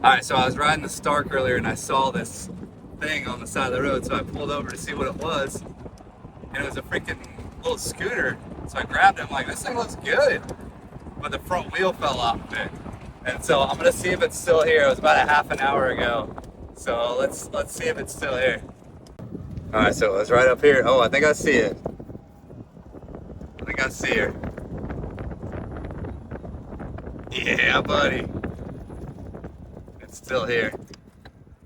Alright, so I was riding the Stark earlier and I saw this thing on the side of the road, so I pulled over to see what it was. And it was a freaking little scooter. So I grabbed it. I'm like, this thing looks good. But the front wheel fell off of it. And so I'm gonna see if it's still here. It was about a half an hour ago. So let's see if it's still here. Alright, so it was right up here. Oh, I think I see it. I think I see her. Yeah, buddy. It's still here.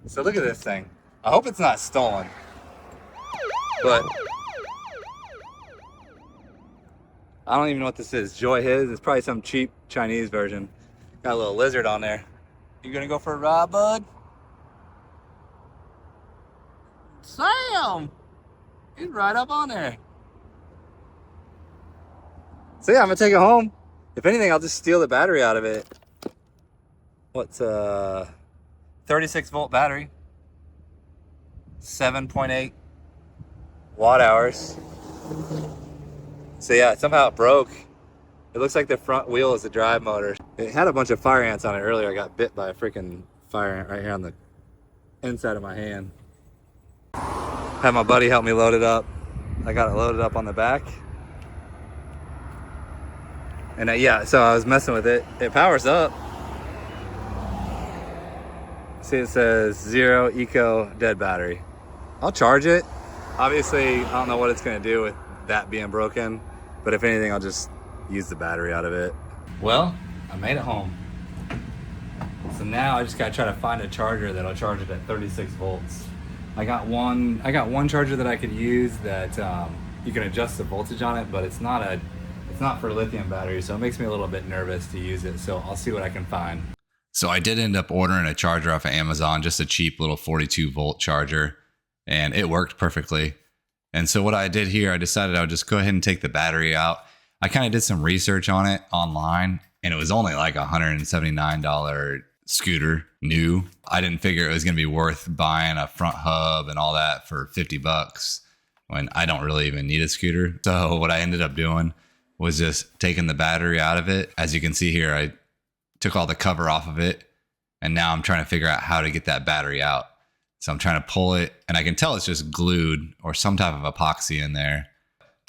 So look at this thing. I hope it's not stolen. But I don't even know what this is. Joyhis. It's probably some cheap Chinese version. Got a little lizard on there. You gonna go for a ride, bud? Sam! He's right up on there. So yeah, I'm gonna take it home. If anything, I'll just steal the battery out of it. What's 36 volt battery, 7.8 watt hours. So yeah, somehow it broke. It looks like the front wheel is the drive motor. It had a bunch of fire ants on it earlier. I got bit by a freaking fire ant right here on the inside of my hand. Had my buddy help me load it up. I got it loaded up on the back. And yeah, so I was messing with it. It powers up. See, it says 0 eco dead battery. I'll charge it. Obviously, I don't know what it's gonna do with that being broken, but if anything, I'll just use the battery out of it. Well, I made it home. So now I just gotta try to find a charger that'll charge it at 36 volts. I got one charger that I could use that you can adjust the voltage on it, but it's not for lithium batteries, so it makes me a little bit nervous to use it. So I'll see what I can find. So I did end up ordering a charger off of Amazon, just a cheap little 42 volt charger, and it worked perfectly. And so what I did here, I decided I would just go ahead and take the battery out. I kind of did some research on it online, and it was only like a $179 scooter, new. I didn't figure it was going to be worth buying a front hub and all that for 50 bucks when I don't really even need a scooter. So what I ended up doing was just taking the battery out of it. As you can see here, I took all the cover off of it, and now I'm trying to figure out how to get that battery out. So I'm trying to pull it, and I can tell it's just glued or some type of epoxy in there.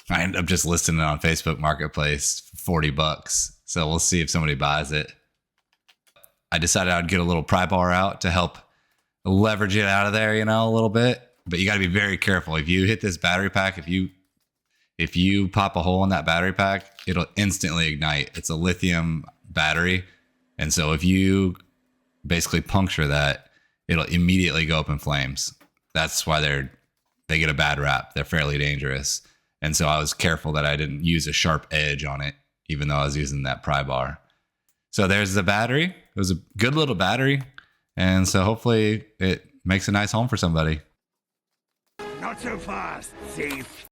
I ended up just listing it on Facebook Marketplace for 40 bucks. So we'll see if somebody buys it. I decided I'd get a little pry bar out to help leverage it out of there, you know, a little bit. But you got to be very careful. If you hit this battery pack, if you pop a hole in that battery pack, it'll instantly ignite. It's a lithium battery. And so if you basically puncture that, it'll immediately go up in flames. That's why they get a bad rap. They're fairly dangerous. And so I was careful that I didn't use a sharp edge on it, even though I was using that pry bar. So there's the battery. It was a good little battery. And so hopefully it makes a nice home for somebody. Not so fast, thief.